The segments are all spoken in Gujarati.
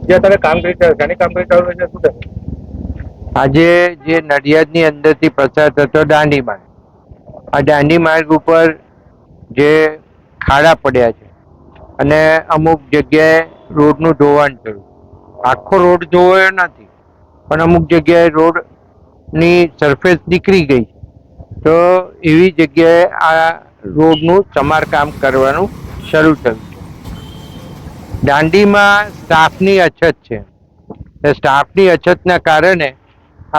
જે તમે કામ કરી રહ્યા છો કામ કરી રહ્યા છો શું થશે? આજે જે નડિયાદની અંદરથી પસાર થતો દાંડી માર્ગ, આ દાંડી માર્ગ ઉપર જે ખાડા પડ્યા છે અને અમુક જગ્યાએ રોડનું ધોવાણ થયું. આખો રોડ ધોવાયો નથી, પણ અમુક જગ્યાએ રોડની સરફેસ નીકળી ગઈ. તો એવી જગ્યાએ આ રોડનું સમારકામ કરવાનું શરૂ થયું છે. દાંડીમાં સ્ટાફની અછત છે. સ્ટાફની અછતના કારણે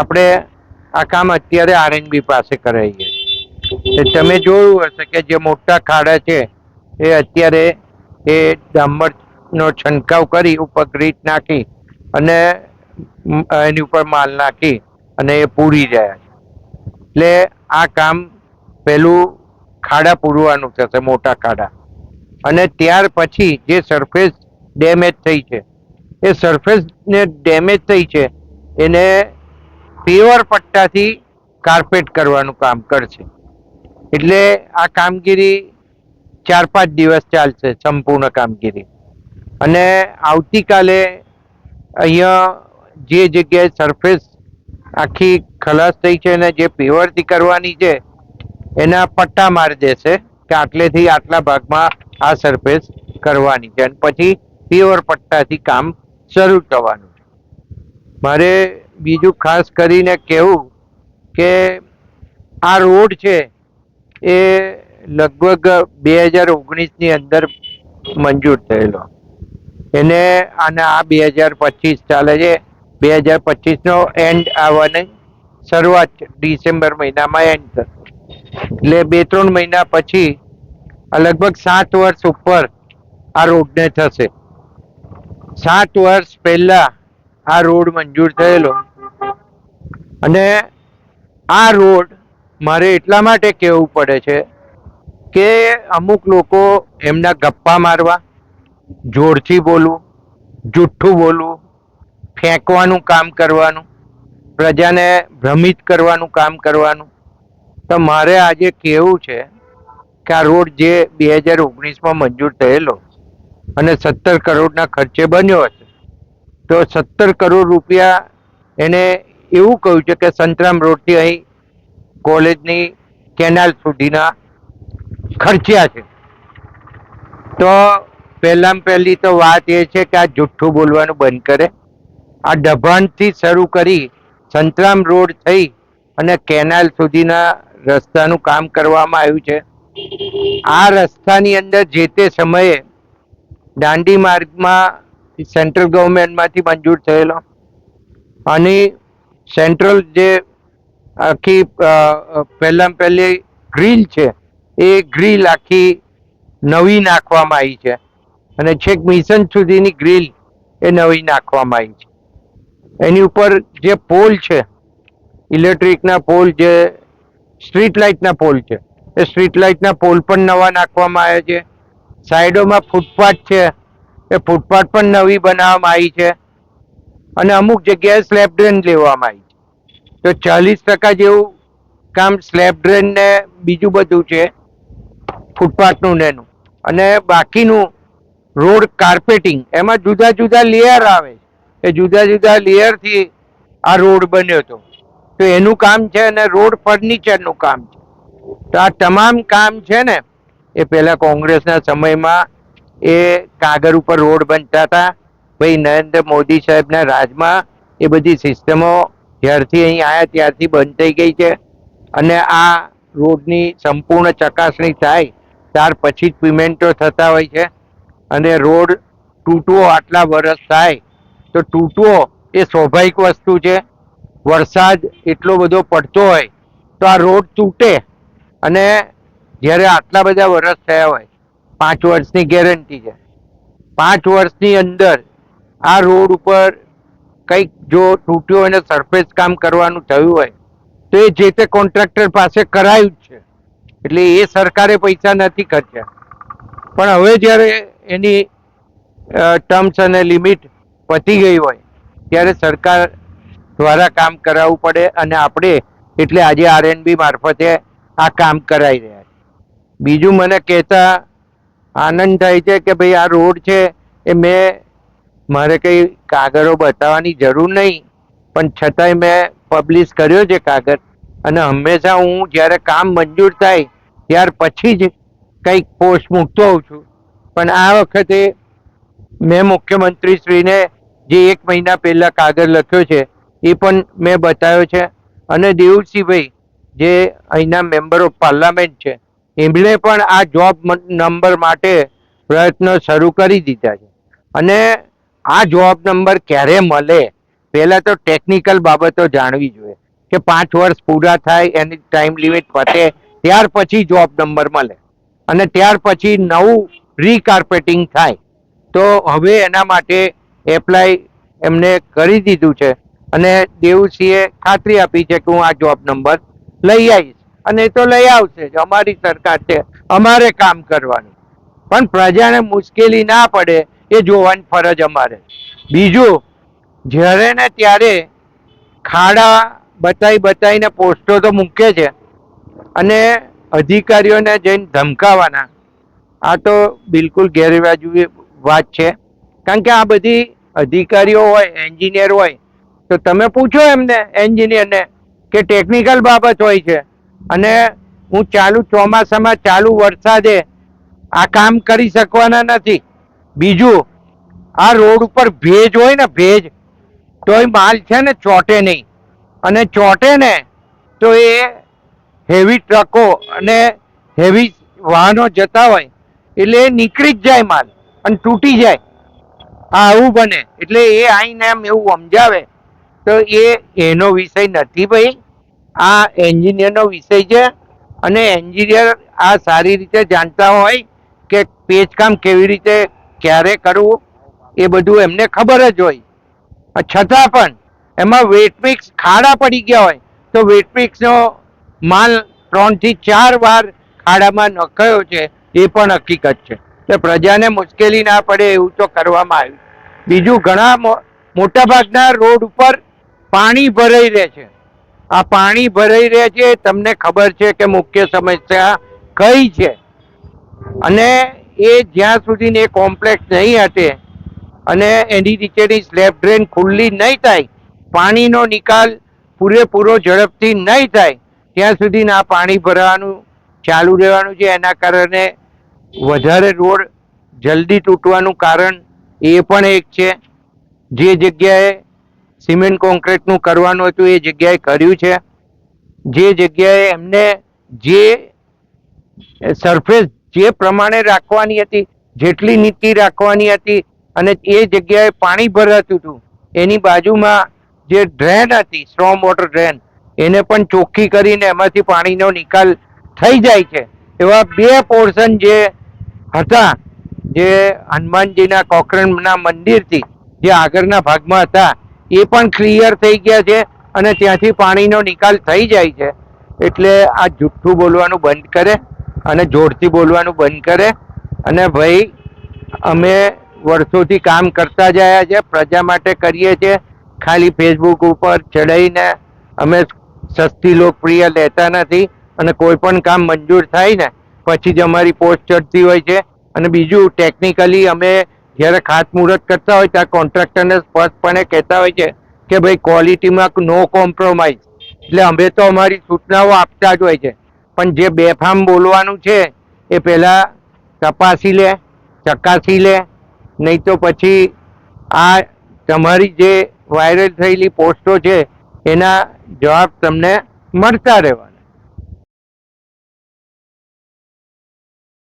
આપણે આ કામ અત્યારે આરએનબી પાસે કરાવીએ. તમે જોયું હશે કે જે મોટા ખાડા છે એ અત્યારે એ ડામરનો છંટકાવ કરી ઉપર ગ્રીટ નાખી અને એની ઉપર માલ નાખી અને એ પૂરી રહ્યા છે. એટલે આ કામ પહેલું ખાડા પૂરવાનું થશે, મોટા ખાડા, અને ત્યાર પછી જે સરફેસ ડેમેજ થઈ છે એ સરફેસને ડેમેજ થઈ છે એને પેવર પટ્ટાથી કાર્પેટ કરવાનું કામ કરશે. એટલે આ કામગીરી 4-5 દિવસ ચાલશે સંપૂર્ણ કામગીરી. અને આવતીકાલે અહીંયા જે જગ્યાએ સરફેસ આખી ખલાસ થઈ છે અને જે પેવરથી કરવાની છે એના પટ્ટા મારી દેશે કે આટલેથી આટલા ભાગમાં આ સરફેસ કરવાની છે, અને પછી પેવર પટ્ટાથી કામ શરૂ થવાનું છે. મારે બીજું ખાસ કરીને કહેવું કે આ રોડ છે એ લગભગ 2019ની અંદર મંજૂર થયેલો. એને અને આ 2025 ચાલે છે. 2025નો એન્ડ આવવાની શરૂઆત ડિસેમ્બર મહિનામાં એન્ડ થશે. એટલે 2-3 મહિના પછી લગભગ 7 વર્ષ ઉપર આ રોડને થશે. 7 વર્ષ પહેલા આ રોડ મંજૂર થયેલો. અને આ રોડ મારે એટલા માટે કહેવું પડે છે કે અમુક લોકો એમના ગપ્પા મારવા, જોરથી બોલવું, જુઠ્ઠું બોલવું, ફેંકવાનું કામ કરવાનું, પ્રજાને ભ્રમિત કરવાનું કામ કરવાનું. તો મારે આજે કહેવું છે કે આ રોડ જે 2019માં મંજૂર થયેલો અને 17 કરોડના ખર્ચે બન્યો હશે, તો 17 કરોડ રૂપિયા એને એવું કહ્યું છે કે સંતરામ રોડથી અહીં કોલેજની કેનાલ સુધીના ખર્ચ્યા છે. તો પહેલી તો વાત એ છે કે આ જુઠ્ઠું બોલવાનું બંધ કરે. આ દભાણથી શરૂ કરી સંતરામ રોડ થઈ અને કેનાલ સુધીના રસ્તાનું કામ કરવામાં આવ્યું છે. આ રસ્તાની અંદર જે તે સમયે દાંડી માર્ગમાં સેન્ટ્રલ ગવર્મેન્ટમાંથી મંજૂર થયેલો, અને સેન્ટ્રલ જે આખી પહેલી ગ્રીલ છે એ ગ્રીલ આખી નવી નાખવામાં આવી છે, અને છેક મિશન સુધીની ગ્રીલ એ નવી નાખવામાં આવી છે. એની ઉપર જે પોલ છે, ઇલેક્ટ્રિકના પોલ, જે સ્ટ્રીટ લાઇટના પોલ છે, એ સ્ટ્રીટ લાઇટના પોલ પણ નવા નાખવામાં આવ્યા છે. સાઈડોમાં ફૂટપાથ છે, એ ફૂટપાથ પણ નવી બનાવવામાં આવી છે. અને અમુક જગ્યાએ સ્લેબ ડ્રેન લેવામાં આવી છે. તો 40% જેવું કામ સ્લેબ ડ્રેન ને બીજું બધું છે ફૂટપાથનું ને એનું, અને બાકીનું રોડ કાર્પેટિંગ, એમાં જુદા જુદા લેયર આવે એ જુદા જુદા લેયરથી આ રોડ બન્યો હતો. તો એનું કામ છે, અને રોડ ફર્નિચરનું કામ છે. તો આ તમામ કામ છે ને એ પહેલા કોંગ્રેસના સમયમાં એ કાગળ ઉપર રોડ બનતા હતા. ભાઈ નરેન્દ્ર મોદી સાહેબના રાજમાં એ બધી સિસ્ટમો જ્યારથી અહીં આવ્યા ત્યારથી બંધ થઈ ગઈ છે. અને આ રોડની સંપૂર્ણ ચકાસણી થાય ત્યાર પછી જ પેમેન્ટો થતા હોય છે. અને રોડ તૂટવો આટલા વર્ષ થાય તો તૂટવો એ સ્વાભાવિક વસ્તુ છે. વરસાદ એટલો બધો પડતો હોય તો આ રોડ તૂટે. અને જ્યારે આટલા બધા વર્ષ થયા હોય, 5 વર્ષની ગેરંટી છે, 5 વર્ષની અંદર આ રોડ ઉપર કંઈક જો તૂટ્યો અને સરફેસ કામ કરવાનું થયું હોય તો એ જે તે કોન્ટ્રાક્ટર પાસે કરાયું જ છે. એટલે એ સરકારે પૈસા નથી ખર્ચ્યા. પણ હવે જ્યારે એની ટર્મ્સ અને લિમિટ પતી ગઈ હોય ત્યારે સરકાર દ્વારા કામ કરાવવું પડે, અને આપણે એટલે આજે આરએનબી મારફતે આ કામ કરાવી રહ્યા છે. બીજું મને કહેતા આનંદ થાય છે કે ભાઈ આ રોડ છે એ મેં મારે કંઈ કાગળો બતાવવાની જરૂર નહીં, પણ છતાંય મેં પબ્લિશ કર્યો છે કાગળ. અને હંમેશા હું જ્યારે કામ મંજૂર થાય ત્યાર પછી જ કંઈક પોસ્ટ મૂકતો હોઉં છું. પણ આ વખતે મેં મુખ્યમંત્રીશ્રીને જે 1 મહિના પહેલા કાગળ લખ્યો છે એ પણ મેં બતાવ્યો છે. અને દેવુસિંહભાઈ જે અહીંના મેમ્બર ઓફ પાર્લામેન્ટ છે એમણે પણ આ જોબ નંબર માટે પ્રયત્નો શરૂ કરી દીધા છે. અને આ જોબ નંબર ક્યારે મળે, પહેલા તો ટેકનિકલ બાબતો જાણવી જોઈએ કે 5 વર્ષ પૂરા થાય, એની ટાઈમ લિમિટ પતે ત્યાર પછી જોબ નંબર મળે અને ત્યાર પછી નવું રીકાર્પેટિંગ થાય. તો હવે એના માટે એપ્લાય એમને કરી દીધું છે અને દેવુસિંહે ખાતરી આપી છે કે હું આ જોબ નંબર લઈ આવીશ. અને એ તો લઈ આવશે જ, અમારી સરકાર છે, અમારે કામ કરવાનું. પણ પ્રજાને મુશ્કેલી ના પડે એ જોવાની ફરજ અમારે. બીજું, જ્યારે ને ત્યારે ખાડા બતાવીને પોસ્ટો તો મૂકે છે અને અધિકારીઓને જઈને ધમકાવાના, આ તો બિલકુલ ગેરવાજબી વાત છે. કારણ કે આ બધી અધિકારીઓ હોય, એન્જિનિયર હોય, તો તમે પૂછો એમને એન્જિનિયરને કે ટેકનિકલ બાબત હોય છે અને હું ચાલુ ચોમાસામાં ચાલુ વરસાદે આ કામ કરી શકવાના નથી. બીજું, આ રોડ ઉપર ભેજ હોય ને, ભેજ, તો એ માલ છે ને ચોટે નહીં. અને ચોટે ને તો એ હેવી ટ્રકો અને હેવી વાહનો જતા હોય એટલે એ નીકળી જ જાય માલ અને તૂટી જાય. આવું બને એટલે એ આઈને એમ એવું સમજાવે તો એનો વિષય નથી ભાઈ, આ એન્જિનિયરનો વિષય છે. અને એન્જિનિયર આ સારી રીતે જાણતા હોય કે પેચકામ કેવી રીતે ક્યારે કરવું એ બધું એમને ખબર જ હોય. છતાં પણ એમાં વેટમિક્સ ખાડા પડી ગયા હોય તો વેટમિક્સનો માલ 3 થી 4 વાર ખાડામાં નખાયો છે એ પણ હકીકત છે. એટલે પ્રજાને મુશ્કેલી ના પડે એવું તો કરવામાં આવ્યું. બીજું, ઘણા મોટા ભાગના રોડ ઉપર પાણી ભરાઈ રહે છે. આ પાણી ભરાઈ રહે છે, તમને ખબર છે કે મુખ્ય સમસ્યા કઈ છે? અને એ જ્યાં સુધી એ કોમ્પ્લેક્સ નહીં હટે અને એની નીચેની સ્લેબ ડ્રેન ખુલ્લી નહીં થાય, પાણીનો નિકાલ પૂરેપૂરો ઝડપથી નહીં થાય, ત્યાં સુધી આ પાણી ભરવાનું ચાલુ રહેવાનું છે. એના કારણે વધારે રોડ જલ્દી તૂટવાનું કારણ એ પણ એક છે. જે જગ્યાએ સિમેન્ટ કોન્ક્રીટનું કરવાનું હતું એ જગ્યાએ કર્યું છે. જે જગ્યાએ એમને જે સરફેસ જે પ્રમાણે રાખવાની હતી, જેટલી નીતિ રાખવાની હતી, અને એ જગ્યાએ પાણી ભરાતું હતું, એની બાજુમાં જે ડ્રેન હતી, સ્ટ્રોમ વોટર ડ્રેન, એને પણ ચોખ્ખી કરીને એમાંથી પાણીનો નિકાલ થઈ જાય છે. એવા 2 પોર્શન જે હતા, જે હનુમાનજીના કોકરણના મંદિરથી જે આગળના ભાગમાં હતા, એ પણ ક્લિયર થઈ ગયા છે અને ત્યાંથી પાણીનો નિકાલ થઈ જાય છે. એટલે આ જુઠ્ઠું બોલવાનું બંધ કરે અને જોરથી બોલવાનું બંધ કરે. અને ભાઈ, અમે વર્ષોથી કામ કરતા જ આવ્યા છે, પ્રજા માટે કરીએ છીએ. ખાલી ફેસબુક ઉપર ચડાવીને અમે સસ્તી લોકપ્રિય લેતા નથી. અને કોઈ પણ કામ મંજૂર થાય ને પછી જ અમારી પોસ્ટ ચડતી હોય છે. અને બીજું, ટેકનિકલી અમે જ્યારે ખાતમુહૂર્ત કરતા હોય ત્યાં કોન્ટ્રાક્ટરને સ્પષ્ટપણે કહેતા હોય છે કે ભાઈ ક્વોલિટીમાં નો કોમ્પ્રોમાઇઝ. એટલે અમે તો અમારી સૂચનાઓ આપતા જ હોય છે, પણ જે બેફામ બોલવાનું છે એ પહેલાં તપાસી લે, ચકાસી લે, નહીં તો પછી આ તમારી જે વાયરલ થયેલી પોસ્ટો છે એના જવાબ તમને મળતા રહેવા.